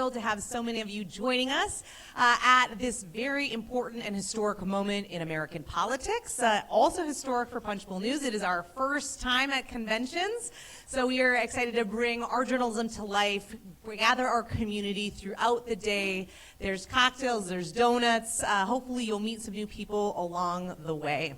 thrilled to have so many of you joining us at this very important and historic moment in American politics. Also historic for Punchbowl News. It is our first time at conventions, so we are excited to bring our journalism to life, gather our community throughout the day. There's cocktails, there's donuts. Hopefully you'll meet some new people along the way.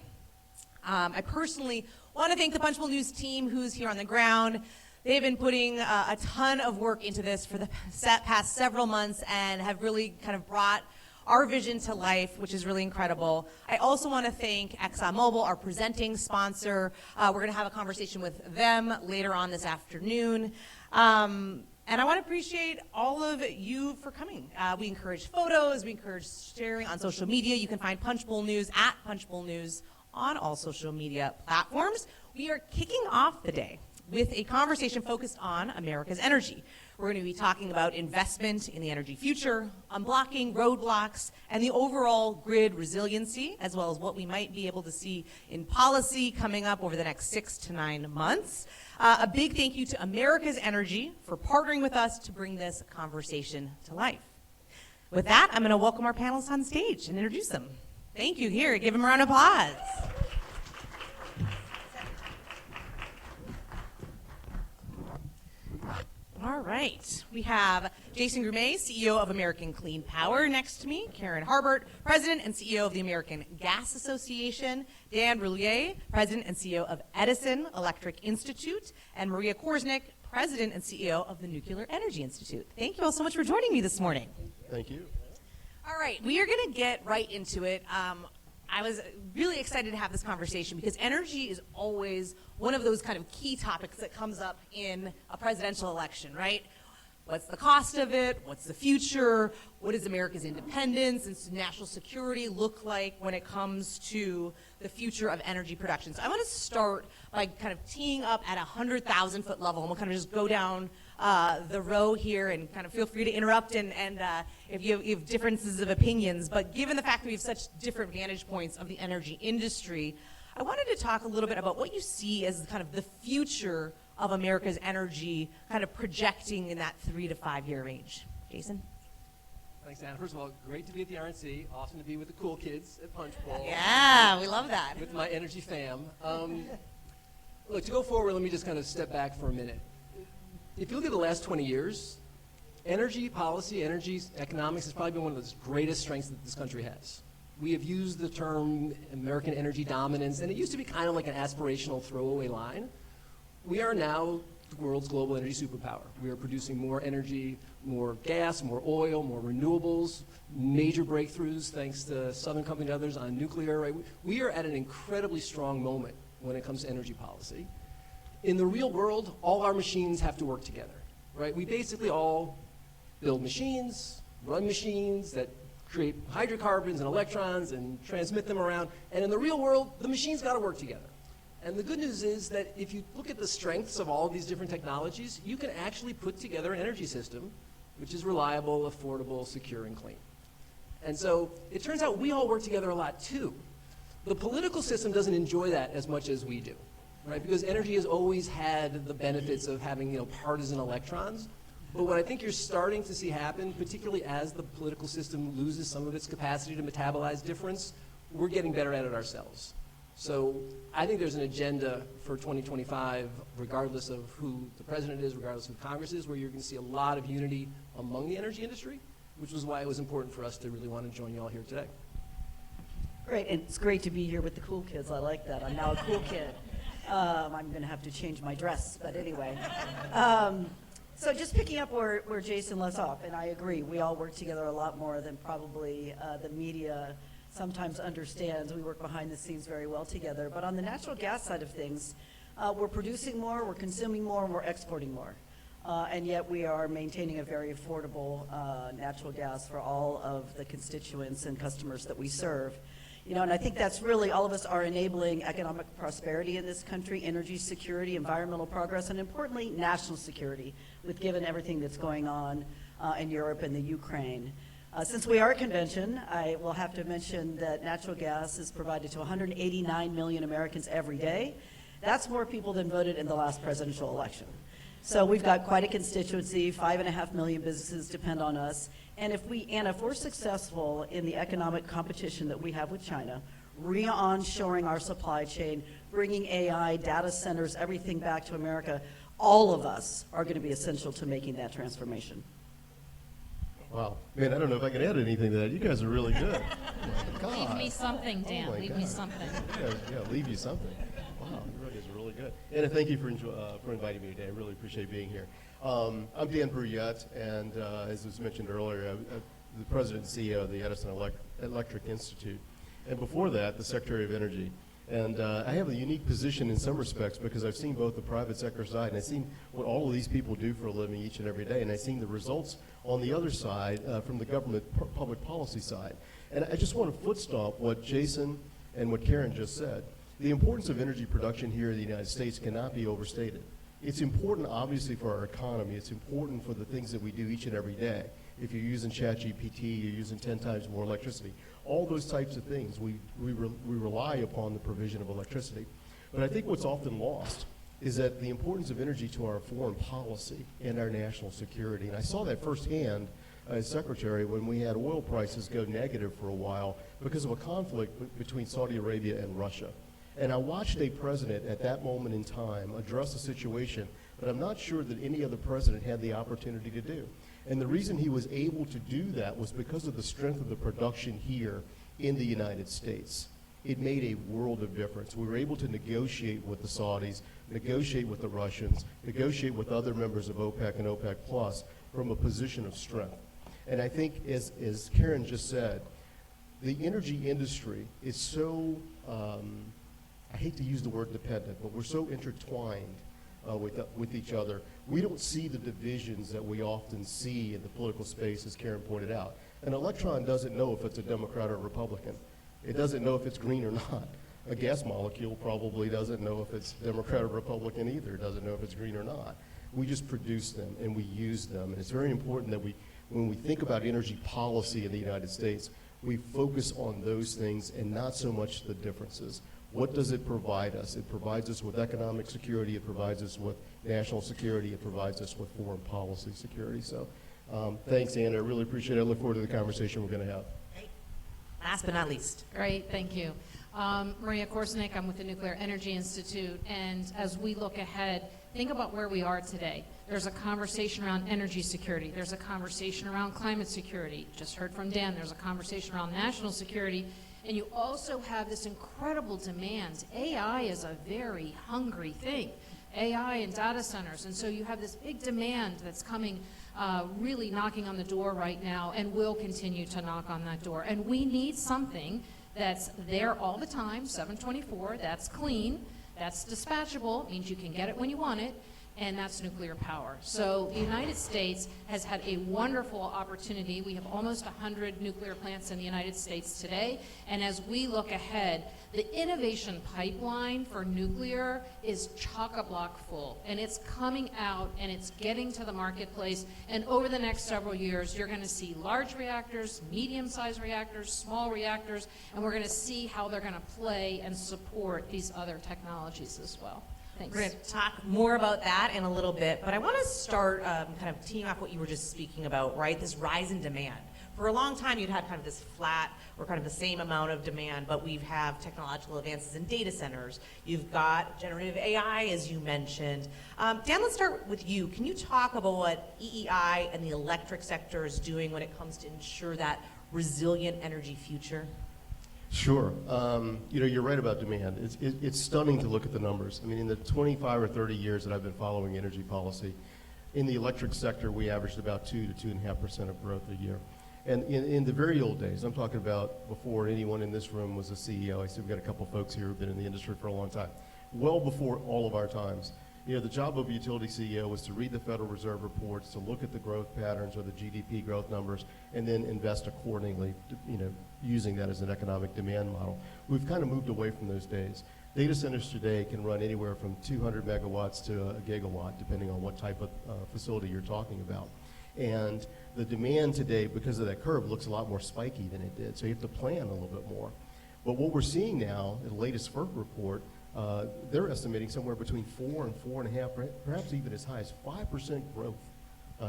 I personally want to thank the Punchbowl News team who's here on the ground. They've been putting a ton of work into this for the past several months and have really kind of brought our vision to life, which is really incredible. I also want to thank ExxonMobil, our presenting sponsor. We're going to have a conversation with them later on this afternoon. And I want to appreciate all of you for coming. We encourage photos, we encourage sharing on social media. You can find Punchbowl News at Punchbowl News on all social media platforms. We are kicking off the day with a conversation focused on America's energy. We're going to be talking about investment in the energy future, unblocking roadblocks, and the overall grid resiliency, as well as what we might be able to see in policy coming up over the next 6 to 9 months. A big thank you to America's Energy for partnering with us to bring this conversation to life. With that, I'm going to welcome our panelists on stage and introduce them. Thank you. Here, give them a round of applause. All right, we have Jason Grumet, CEO of American Clean Power, next to me. Karen Harbert, President and CEO of the American Gas Association. Dan Roulier, President and CEO of Edison Electric Institute. And Maria Korsnick, President and CEO of the Nuclear Energy Institute. Thank you all so much for joining me this morning. Thank you. All right, we are going to get right into it. I was really excited to have this conversation because energy is always one of those kind of key topics that comes up in a presidential election, right? What's the cost of it? What's the future? What does America's independence and national security look like when it comes to the future of energy production? So I want to start by kind of teeing up at a 100,000-foot level, and we'll kind of just go down the row here and kind of feel free to interrupt and if you have differences of opinions. But given the fact that we have such different vantage points of the energy industry, I wanted to talk a little bit about what you see as kind of the future of America's energy kind of projecting in that 3 to 5 year range. Jason? Thanks, Anna. First of all, great to be at the RNC. Awesome to be with the cool kids at Punchbowl. Yeah, we love that. With my energy fam. Look, to go forward, let me just kind of step back for a minute. If you look at the last 20 years, energy policy, energy economics has probably been one of the greatest strengths that this country has. We have used the term American energy dominance, and it used to be kind of like an aspirational throwaway line. We are now the world's global energy superpower. We are producing more energy, more gas, more oil, more renewables, major breakthroughs thanks to Southern Company and others on nuclear. Right? We are at an incredibly strong moment when it comes to energy policy. In the real world, all our machines have to work together. Right? We basically all build machines, run machines that create hydrocarbons and electrons and transmit them around. And in the real world, the machines got to work together. And the good news is that if you look at the strengths of all of these different technologies, you can actually put together an energy system which is reliable, affordable, secure, and clean. And so it turns out we all work together a lot too. The political system doesn't enjoy that as much as we do, right? Because energy has always had the benefits of having, partisan electrons. But what I think you're starting to see happen, particularly as the political system loses some of its capacity to metabolize difference, we're getting better at it ourselves. So I think there's an agenda for 2025, regardless of who the president is, regardless of who Congress is, where you're going to see a lot of unity among the energy industry, which was why it was important for us to really want to join you all here today. Great, and it's great to be here with the cool kids. I like that. I'm now a cool kid. I'm going to have to change my dress, but anyway. So just picking up where Jason left off, and I agree, we all work together a lot more than probably the media sometimes understands. We work behind the scenes very well together. But on the natural gas side of things, we're producing more, we're consuming more, and we're exporting more. And yet we are maintaining a very affordable natural gas for all of the constituents and customers that we serve. And I think that's really, all of us are enabling economic prosperity in this country, energy security, environmental progress, and importantly, national security, with given everything that's going on in Europe and the Ukraine. Since we are a convention, I will have to mention that natural gas is provided to 189 million Americans every day. That's more people than voted in the last presidential election. So we've got quite a constituency, 5.5 million businesses depend on us. And if we're successful in the economic competition that we have with China, re-onshoring our supply chain, bringing AI, data centers, everything back to America, all of us are going to be essential to making that transformation. Wow. Man, I don't know if I can add anything to that. You guys are really good. Oh my Leave God. me something, Dan. Oh my Leave me God. something. Yeah, leave you something. Wow, you guys are really good. And thank you for inviting me today. I really appreciate being here. I'm Dan Bruyette, and as was mentioned earlier, I'm the president and CEO of the Edison Electric Institute. And before that, the Secretary of Energy. And I have a unique position in some respects because I've seen both the private sector side and I've seen what all of these people do for a living each and every day, and I've seen the results on the other side from the government public policy side. And I just want to foot stomp what Jason and what Karen just said. The importance of energy production here in the United States cannot be overstated. It's important, obviously, for our economy. It's important for the things that we do each and every day. If you're using ChatGPT, you're using 10 times more electricity. All those types of things, we rely upon the provision of electricity. But I think what's often lost is that the importance of energy to our foreign policy and our national security. And I saw that firsthand as Secretary when we had oil prices go negative for a while because of a conflict between Saudi Arabia and Russia. And I watched a president at that moment in time address a situation that I'm not sure that any other president had the opportunity to do. And the reason he was able to do that was because of the strength of the production here in the United States. It made a world of difference. We were able to negotiate with the Saudis, negotiate with the Russians, negotiate with other members of OPEC and OPEC Plus from a position of strength. And I think, as Karen just said, the energy industry is so, I hate to use the word dependent, but we're so intertwined with each other. We don't see the divisions that we often see in the political space, as Karen pointed out. An electron doesn't know if it's a Democrat or a Republican. It doesn't know if it's green or not. A gas molecule probably doesn't know if it's Democrat or Republican either. It doesn't know if it's green or not. We just produce them and we use them. And it's very important that when we think about energy policy in the United States, we focus on those things and not so much the differences. What does it provide us? It provides us with economic security. It provides us with national security. It provides us with foreign policy security. So thanks, Anna. I really appreciate it. I look forward to the conversation we're going to have. Last but not least. Great, thank you. Maria Korsnick, I'm with the Nuclear Energy Institute, and as we look ahead, think about where we are today. There's a conversation around energy security. There's a conversation around climate security. Just heard from Dan, there's a conversation around national security. And you also have this incredible demand. AI is a very hungry thing. AI and data centers. And so you have this big demand that's coming, really knocking on the door right now and will continue to knock on that door. And we need something that's there all the time, 7/24, that's clean, that's dispatchable, means you can get it when you want it, and that's nuclear power. So the United States has had a wonderful opportunity. We have almost 100 nuclear plants in the United States today, and as we look ahead, the innovation pipeline for nuclear is chock-a-block full, and it's coming out and it's getting to the marketplace, and over the next several years, you're going to see large reactors, medium-sized reactors, small reactors, and we're going to see how they're going to play and support these other technologies as well. Thanks. We're going to talk more about that in a little bit, but I want to start kind of teeing off what you were just speaking about, right? This rise in demand. For a long time, you'd had kind of this flat or kind of the same amount of demand, but we have technological advances in data centers. You've got generative AI, as you mentioned. Dan, let's start with you. Can you talk about what EEI and the electric sector is doing when it comes to ensure that resilient energy future? Sure. You're right about demand. It's stunning to look at the numbers. I mean, in the 25 or 30 years that I've been following energy policy, in the electric sector, we averaged about 2 to 2.5% of growth a year. And in the very old days, I'm talking about before anyone in this room was a CEO. I see we've got a couple folks here who've been in the industry for a long time. Well before all of our times. The job of a utility CEO was to read the Federal Reserve reports, to look at the growth patterns or the GDP growth numbers, and then invest accordingly, using that as an economic demand model. We've kind of moved away from those days. Data centers today can run anywhere from 200 megawatts to a gigawatt, depending on what type of facility you're talking about. And the demand today, because of that curve, looks a lot more spiky than it did. So you have to plan a little bit more. But what we're seeing now, in the latest FERC report, they're estimating somewhere between 4 and 4.5, perhaps even as high as 5% growth,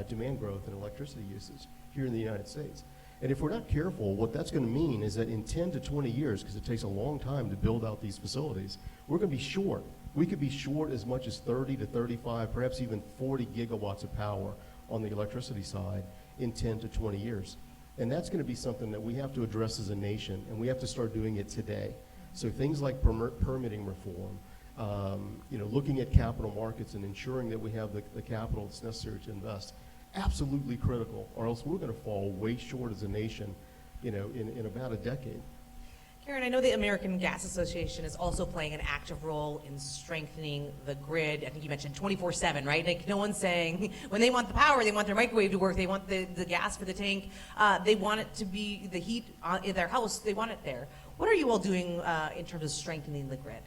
demand growth in electricity usage here in the United States. And if we're not careful, what that's going to mean is that in 10 to 20 years, because it takes a long time to build out these facilities, we're going to be short. We could be short as much as 30 to 35, perhaps even 40 gigawatts of power on the electricity side in 10 to 20 years. And that's going to be something that we have to address as a nation, and we have to start doing it today. So things like permitting reform, looking at capital markets and ensuring that we have the capital that's necessary to invest, absolutely critical, or else we're going to fall way short as a nation, in about a decade. Karen, I know the American Gas Association is also playing an active role in strengthening the grid. I think you mentioned 24/7, right? Like no one's saying when they want the power, they want their microwave to work, they want the gas for the tank, they want it to be the heat in their house, they want it there. What are you all doing in terms of strengthening the grid?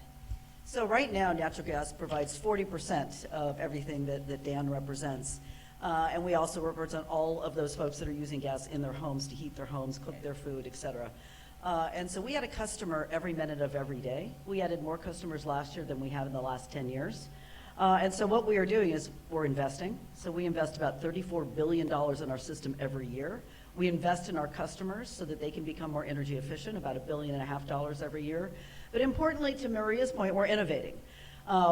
So right now, natural gas provides 40% of everything that Dan represents. And we also represent all of those folks that are using gas in their homes to heat their homes, cook their food, et cetera. And so we had a customer every minute of every day. We added more customers last year than we have in the last 10 years. And so what we are doing is we're investing. So we invest about $34 billion in our system every year. We invest in our customers so that they can become more energy efficient, about $1.5 billion every year. But importantly, to Maria's point, we're innovating.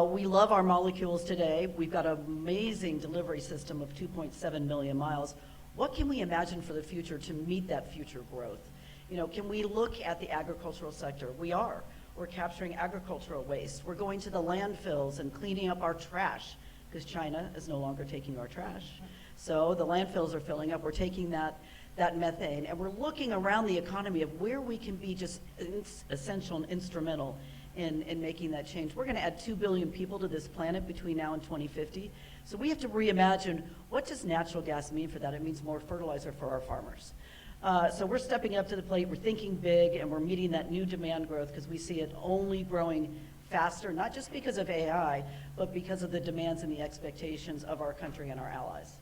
We love our molecules today. We've got an amazing delivery system of 2.7 million miles. What can we imagine for the future to meet that future growth? Can we look at the agricultural sector? We are. We're capturing agricultural waste. We're going to the landfills and cleaning up our trash because China is no longer taking our trash. So the landfills are filling up. We're taking that methane, and we're looking around the economy of where we can be just essential and instrumental in making that change. We're going to add 2 billion people to this planet between now and 2050. So we have to reimagine, what does natural gas mean for that? It means more fertilizer for our farmers. So we're stepping up to the plate, we're thinking big, and we're meeting that new demand growth because we see it only growing faster, not just because of AI, but because of the demands and the expectations of our country and our allies.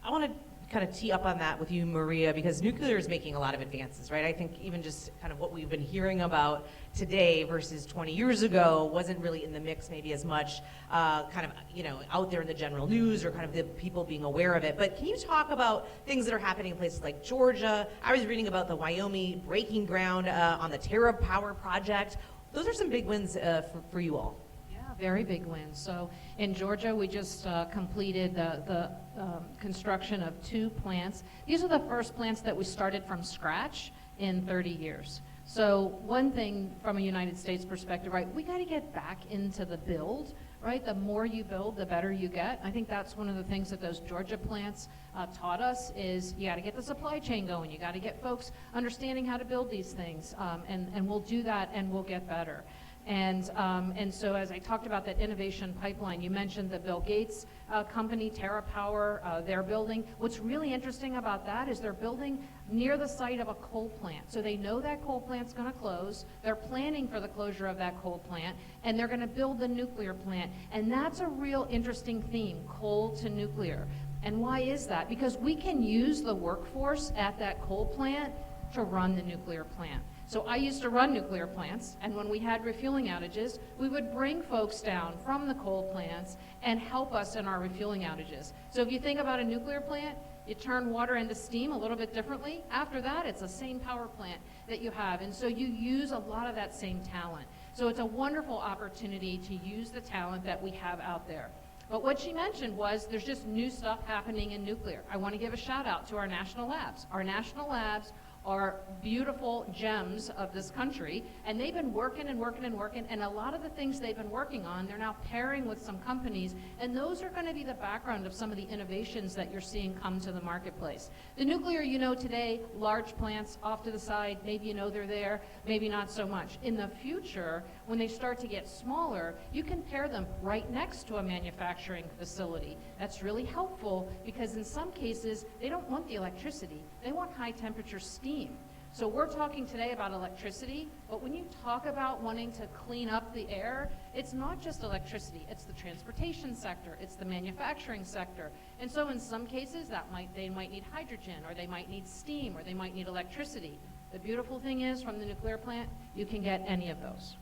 I want to kind of tee up on that with you, Maria, because nuclear is making a lot of advances, right? I think even just kind of what we've been hearing about today versus 20 years ago wasn't really in the mix maybe as much out there in the general news or kind of the people being aware of it. But can you talk about things that are happening in places like Georgia? I was reading about the Wyoming breaking ground on the TerraPower project. Those are some big wins for you all. Very big win. So in Georgia, we just completed the construction of 2 plants. These are the first plants that we started from scratch in 30 years. So one thing from a United States perspective, right, we got to get back into the build, right? The more you build, the better you get. I think that's one of the things that those Georgia plants taught us is you got to get the supply chain going. You got to get folks understanding how to build these things, and we'll do that and we'll get better. And so as I talked about that innovation pipeline, you mentioned the Bill Gates company, TerraPower, they're building. What's really interesting about that is they're building near the site of a coal plant. So they know that coal plant's going to close. They're planning for the closure of that coal plant, and they're going to build the nuclear plant. And that's a real interesting theme, coal to nuclear. And why is that? Because we can use the workforce at that coal plant to run the nuclear plant. So I used to run nuclear plants, and when we had refueling outages, we would bring folks down from the coal plants and help us in our refueling outages. So if you think about a nuclear plant, you turn water into steam a little bit differently. After that, it's the same power plant that you have, and so you use a lot of that same talent. So it's a wonderful opportunity to use the talent that we have out there. But what she mentioned was there's just new stuff happening in nuclear. I want to give a shout out to our national labs. Our national labs are beautiful gems of this country, and they've been working, and a lot of the things they've been working on, they're now pairing with some companies, and those are going to be the background of some of the innovations that you're seeing come to the marketplace. The nuclear, today, large plants off to the side, maybe they're there, maybe not so much. In the future, when they start to get smaller, you can pair them right next to a manufacturing facility. That's really helpful because in some cases, they don't want the electricity. They want high temperature steam. So we're talking today about electricity, but when you talk about wanting to clean up the air, it's not just electricity, it's the transportation sector, it's the manufacturing sector. And so in some cases they might need hydrogen, or they might need steam, or they might need electricity. The beautiful thing is from the nuclear plant, you can get any of those.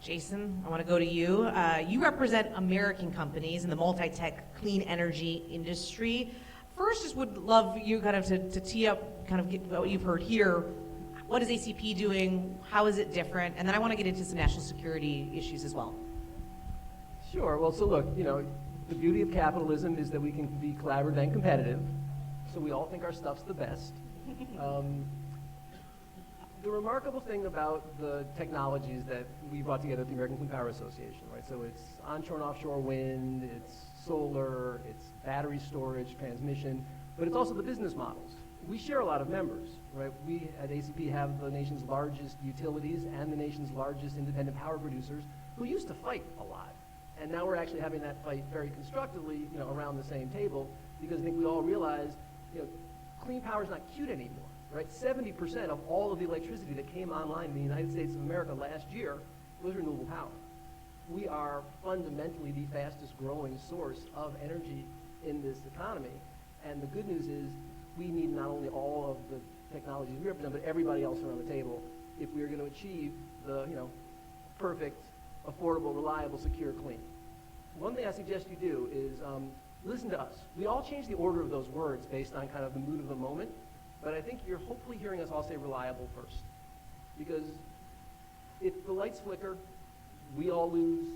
Jason, I want to go to you. You represent American companies in the multi-tech clean energy industry. First, just would love you kind of to tee up kind of get what you've heard here. What is ACP doing? How is it different? And then I want to get into some national security issues as well. Sure. Well, so look, the beauty of capitalism is that we can be collaborative and competitive. So we all think our stuff's the best. The remarkable thing about the technologies that we brought together at the American Clean Power Association, right? So it's onshore and offshore wind, it's solar, it's battery storage, transmission, but it's also the business models. We share a lot of members, right? We at ACP have the nation's largest utilities and the nation's largest independent power producers who used to fight a lot. And now we're actually having that fight very constructively, around the same table, because I think we all realize, clean power is not cute anymore. Right, 70% of all of the electricity that came online in the United States of America last year was renewable power. We are fundamentally the fastest growing source of energy in this economy. And the good news is we need not only all of the technologies we represent, but everybody else around the table if we are going to achieve the perfect, affordable, reliable, secure, clean. One thing I suggest you do is listen to us. We all change the order of those words based on kind of the mood of the moment. But I think you're hopefully hearing us all say reliable first. Because if the lights flicker, we all lose,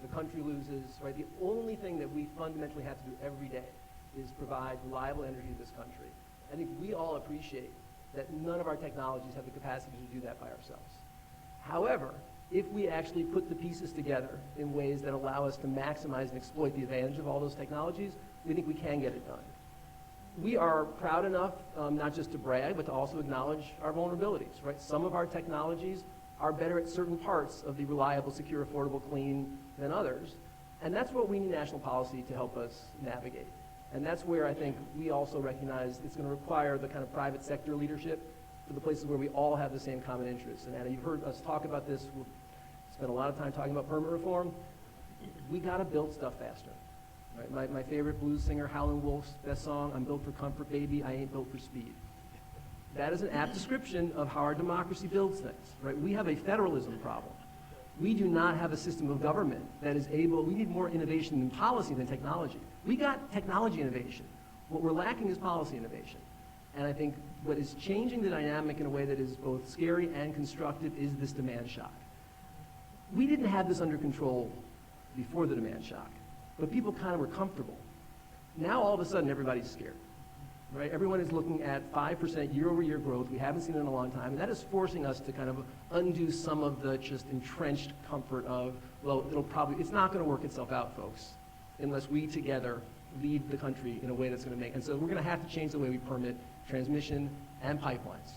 the country loses, right? The only thing that we fundamentally have to do every day is provide reliable energy to this country. I think we all appreciate that none of our technologies have the capacity to do that by ourselves. However, if we actually put the pieces together in ways that allow us to maximize and exploit the advantage of all those technologies, we think we can get it done. We are proud enough not just to brag, but to also acknowledge our vulnerabilities, right? Some of our technologies are better at certain parts of the reliable, secure, affordable, clean than others. And that's what we need national policy to help us navigate. And that's where I think we also recognize it's going to require the kind of private sector leadership for the places where we all have the same common interests. And Anna, you've heard us talk about this. We've spent a lot of time talking about permit reform. We got to build stuff faster. Right? My favorite blues singer, Howlin' Wolf's best song, I'm built for comfort, baby, I ain't built for speed. That is an apt description of how our democracy builds things, right? We have a federalism problem. We do not have a system of government that is able, we need more innovation in policy than technology. We got technology innovation. What we're lacking is policy innovation. And I think what is changing the dynamic in a way that is both scary and constructive is this demand shock. We didn't have this under control before the demand shock. But people kind of were comfortable. Now all of a sudden everybody's scared, right? Everyone is looking at 5% year-over-year growth. We haven't seen it in a long time, and that is forcing us to kind of undo some of the just entrenched comfort of, well, it's not going to work itself out, folks, unless we together lead the country in a way that's going to make. And so we're going to have to change the way we permit transmission and pipelines.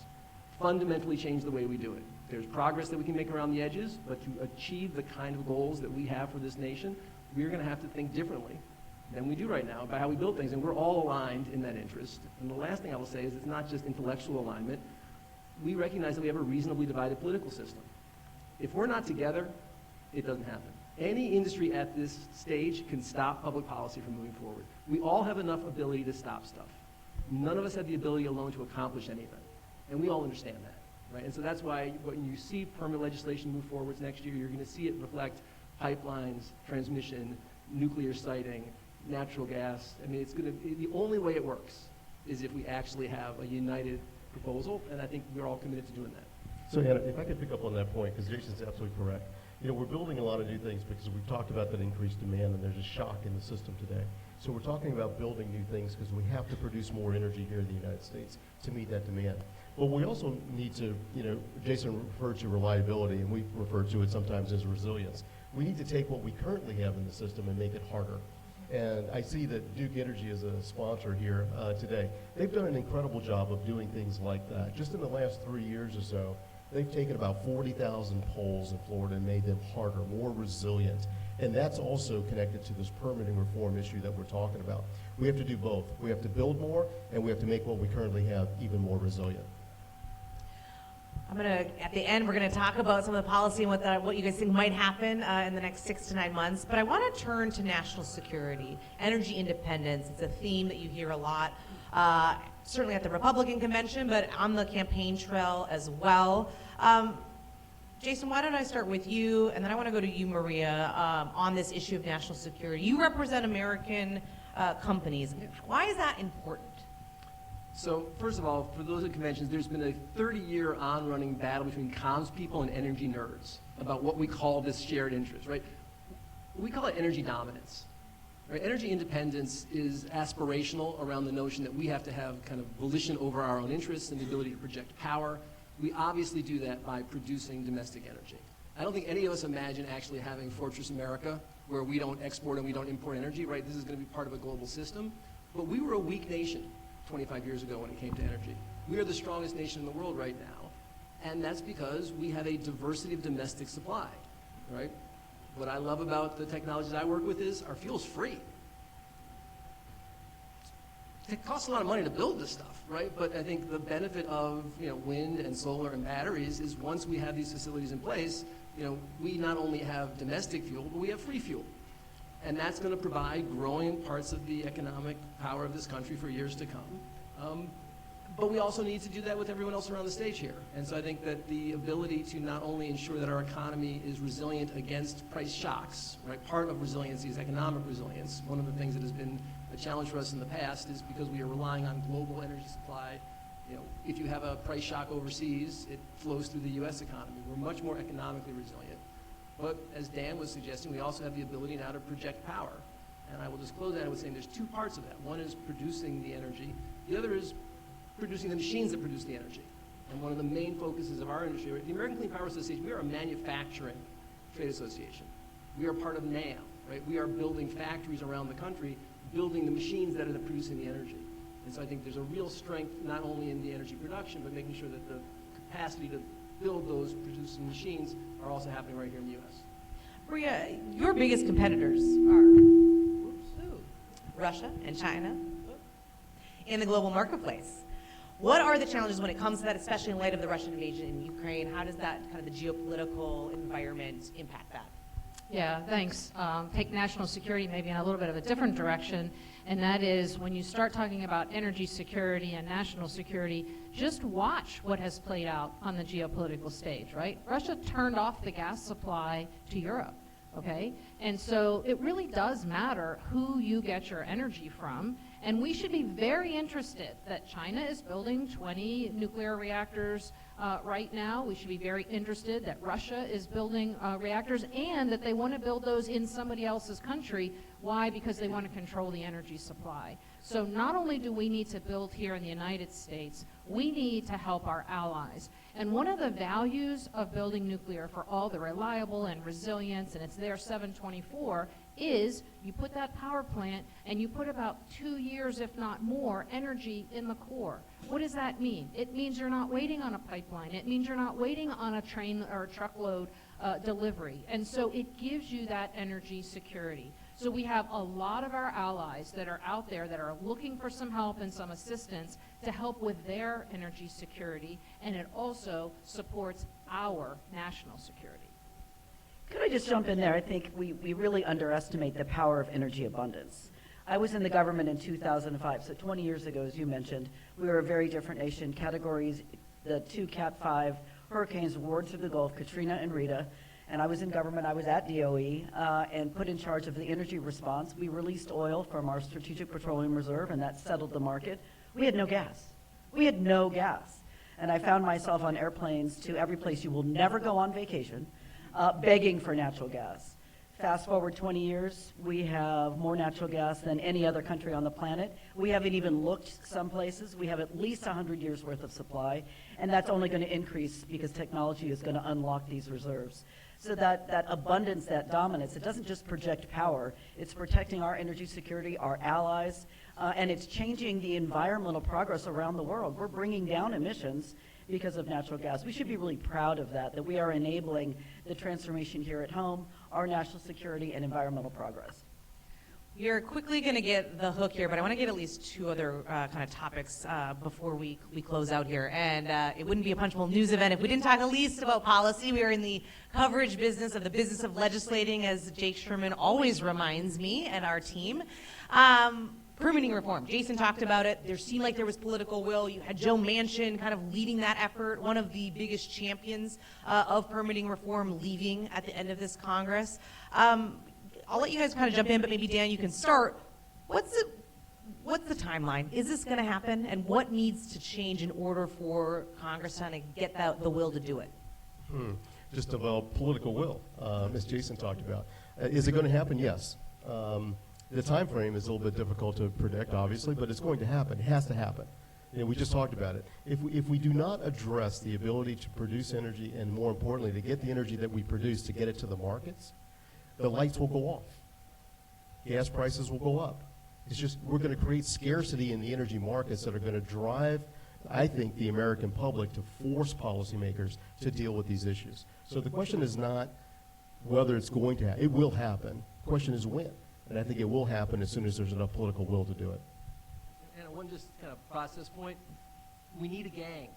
Fundamentally change the way we do it. There's progress that we can make around the edges, but to achieve the kind of goals that we have for this nation, we're going to have to think differently than we do right now about how we build things, and we're all aligned in that interest. And the last thing I will say is it's not just intellectual alignment. We recognize that we have a reasonably divided political system. If we're not together, it doesn't happen. Any industry at this stage can stop public policy from moving forward. We all have enough ability to stop stuff. None of us have the ability alone to accomplish anything, and we all understand that, right? And so that's why when you see permit legislation move forwards next year, you're going to see it reflect pipelines, transmission, nuclear siting, natural gas. I mean, the only way it works is if we actually have a united proposal, and I think we're all committed to doing that. So Anna, if I could pick up on that point, because Jason's absolutely correct. We're building a lot of new things because we've talked about that increased demand, and there's a shock in the system today. So we're talking about building new things because we have to produce more energy here in the United States to meet that demand. But we also need to, Jason referred to reliability, and we refer to it sometimes as resilience. We need to take what we currently have in the system and make it harder. And I see that Duke Energy is a sponsor here today. They've done an incredible job of doing things like that. Just in the last 3 years or so, they've taken about 40,000 poles in Florida and made them harder, more resilient. And that's also connected to this permitting reform issue that we're talking about. We have to do both. We have to build more, and we have to make what we currently have even more resilient. At the end, we're going to talk about some of the policy and what you guys think might happen in the next 6 to 9 months. But I want to turn to national security, energy independence. It's a theme that you hear a lot, certainly at the Republican convention, but on the campaign trail as well. Jason, why don't I start with you, and then I want to go to you, Maria, on this issue of national security. You represent American companies. Why is that important? So first of all, for those at conventions, there's been a 30-year on-running battle between comms people and energy nerds about what we call this shared interest, right? We call it energy dominance. Right? Energy independence is aspirational around the notion that we have to have kind of volition over our own interests and the ability to project power. We obviously do that by producing domestic energy. I don't think any of us imagine actually having Fortress America where we don't export and we don't import energy, right? This is going to be part of a global system. But we were a weak nation 25 years ago when it came to energy. We are the strongest nation in the world right now, and that's because we have a diversity of domestic supply, right? What I love about the technologies I work with is our fuel's free. It costs a lot of money to build this stuff, right? But I think the benefit of wind and solar and batteries is once we have these facilities in place, we not only have domestic fuel, but we have free fuel. And that's going to provide growing parts of the economic power of this country for years to come. But we also need to do that with everyone else around the stage here. And so I think that the ability to not only ensure that our economy is resilient against price shocks, right? Part of resiliency is economic resilience. One of the things that has been a challenge for us in the past is because we are relying on global energy supply. If you have a price shock overseas, it flows through the U.S. economy. We're much more economically resilient. But as Dan was suggesting, we also have the ability now to project power. And I will just close that with saying there's two parts of that. One is producing the energy. The other is producing the machines that produce the energy. And one of the main focuses of our industry, the American Clean Power Association, we are a manufacturing trade association. We are part of NAM, right? We are building factories around the country, building the machines that are producing the energy. And so I think there's a real strength not only in the energy production, but making sure that the capacity to build those producing machines are also happening right here in the U.S. Maria, your biggest competitors are Russia and China in the global marketplace. What are the challenges when it comes to that, especially in light of the Russian invasion in Ukraine? How does that kind of the geopolitical environment impact that? Yeah, thanks. Take national security maybe in a little bit of a different direction, and that is when you start talking about energy security and national security, just watch what has played out on the geopolitical stage, right? Russia turned off the gas supply to Europe, okay? And so it really does matter who you get your energy from, and we should be very interested that China is building 20 nuclear reactors right now. We should be very interested that Russia is building reactors and that they want to build those in somebody else's country. Why? Because they want to control the energy supply. So not only do we need to build here in the United States, we need to help our allies. And one of the values of building nuclear for all the reliable and resilience, and it's there 724, is you put that power plant and you put about 2 years, if not more, energy in the core. What does that mean? It means you're not waiting on a pipeline. It means you're not waiting on a train or a truckload delivery. And so it gives you that energy security. So we have a lot of our allies that are out there that are looking for some help and some assistance to help with their energy security, and it also supports our national security. Could I just jump in there? I think we really underestimate the power of energy abundance. I was in the government in 2005, so 20 years ago, as you mentioned. We were a very different nation. Categories, the 2 Cat 5 hurricanes roared through the Gulf, Katrina and Rita, and I was in government. I was at DOE and put in charge of the energy response. We released oil from our Strategic Petroleum Reserve, and that settled the market. We had no gas. We had no gas. And I found myself on airplanes to every place you will never go on vacation, begging for natural gas. Fast forward 20 years, we have more natural gas than any other country on the planet. We haven't even looked some places. We have at least 100 years worth of supply, and that's only going to increase because technology is going to unlock these reserves. So that abundance, that dominance, it doesn't just project power, it's protecting our energy security, our allies, and it's changing the environmental progress around the world. We're bringing down emissions because of natural gas. We should be really proud of that we are enabling the transformation here at home, our national security and environmental progress. You're quickly going to get the hook here, but I want to get at least two other kind of topics before we close out here. And it wouldn't be a Punchbowl News event if we didn't talk at least about policy. We are in the coverage business of the business of legislating, as Jake Sherman always reminds me and our team. Permitting reform. Jason talked about it. There seemed like there was political will. You had Joe Manchin kind of leading that effort, one of the biggest champions of permitting reform, leaving at the end of this Congress. I'll let you guys kind of jump in, but maybe Dan, you can start. What's the timeline? Is this going to happen, and what needs to change in order for Congress to kind of get the will to do it? Just develop political will, as Jason talked about. Is it going to happen? Yes. The time frame is a little bit difficult to predict, obviously, but it's going to happen. It has to happen. We just talked about it. If we do not address the ability to produce energy, and more importantly, to get the energy that we produce to get it to the markets, the lights will go off. Gas prices will go up. It's just we're going to create scarcity in the energy markets that are going to drive, I think, the American public to force policymakers to deal with these issues. So the question is not whether it's going to happen. It will happen. The question is when. And I think it will happen as soon as there's enough political will to do it. And one just kind of process point, we need a gang.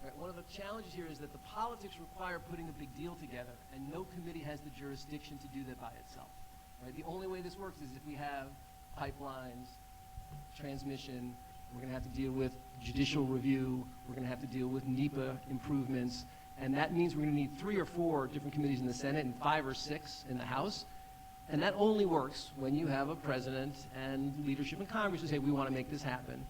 Right, one of the challenges here is that the politics require putting a big deal together, and no committee has the jurisdiction to do that by itself. Right? The only way this works is if we have pipelines, transmission, we're going to have to deal with judicial review, we're going to have to deal with NEPA improvements, and that means we're going to need 3 or 4 different committees in the Senate and 5 or 6 in the House. And that only works when you have a president and leadership in Congress who say, we want to make this happen.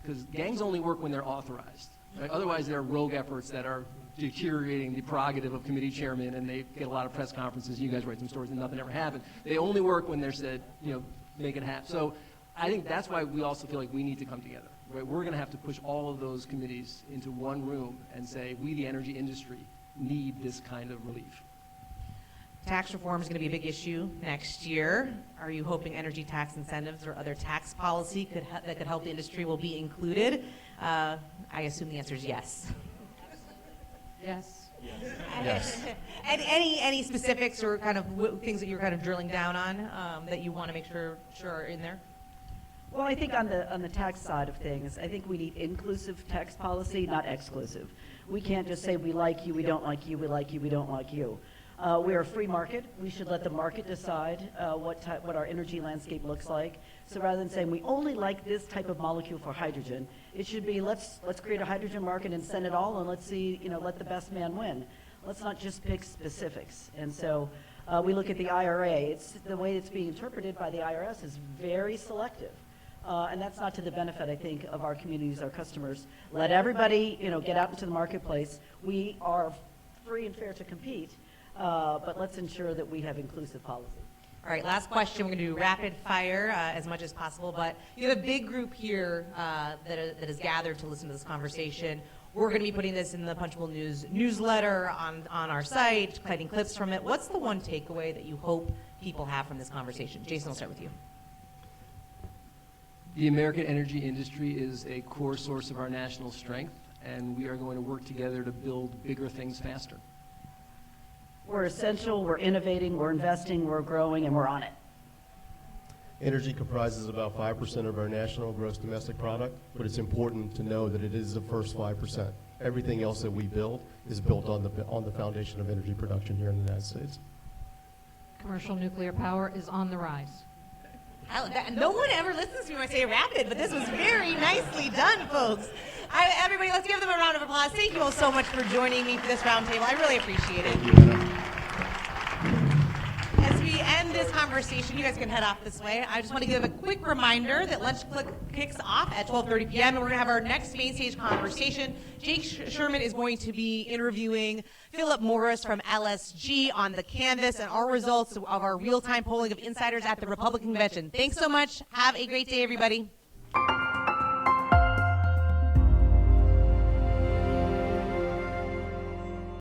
Because gangs only work when they're authorized. Right? Otherwise, they're rogue efforts that are deteriorating the prerogative of committee chairmen, and they get a lot of press conferences. You guys write some stories, and nothing ever happened. They only work when they're said, make it happen. So I think that's why we also feel like we need to come together. Right? We're going to have to push all of those committees into one room and say, we, the energy industry, need this kind of relief. Tax reform is going to be a big issue next year. Are you hoping energy tax incentives or other tax policy that could help the industry will be included? I assume the answer is yes. Yes. Yes. And any specifics or kind of things that you're kind of drilling down on that you want to make sure are in there? Well, I think on the tax side of things, I think we need inclusive tax policy, not exclusive. We can't just say we like you, we don't like you, we like you, we don't like you. We're a free market. We should let the market decide what our energy landscape looks like. So rather than saying we only like this type of molecule for hydrogen, it should be let's create a hydrogen market and send it all, and let's see, let the best man win. Let's not just pick specifics. And so we look at the IRA. It's the way it's being interpreted by the IRS is very selective. And that's not to the benefit, I think, of our communities, our customers. Let everybody, get out into the marketplace. We are free and fair to compete. But let's ensure that we have inclusive policy. All right, last question. We're going to do rapid fire as much as possible, but you have a big group here that is gathered to listen to this conversation. We're going to be putting this in the Punchbowl News newsletter on our site, citing clips from it. What's the one takeaway that you hope people have from this conversation? Jason, I'll start with you. The American energy industry is a core source of our national strength, and we are going to work together to build bigger things faster. We're essential, we're innovating, we're investing, we're growing, and we're on it. Energy comprises about 5% of our national gross domestic product, but it's important to know that it is the first 5%. Everything else that we build is built on the foundation of energy production here in the United States. Commercial nuclear power is on the rise. No one ever listens to me when I say rapid, but this was very nicely done, folks. Everybody, let's give them a round of applause. Thank you all so much for joining me for this roundtable. I really appreciate it. Thank you, Anna. As we end this conversation, you guys can head off this way. I just want to give a quick reminder that lunch kicks off at 12:30 p.m. and we're going to have our next main stage conversation. Jake Sherman is going to be interviewing Philip Morris from LSG on the canvas and our results of our real-time polling of insiders at the Republican convention. Thanks so much. Have a great day, everybody.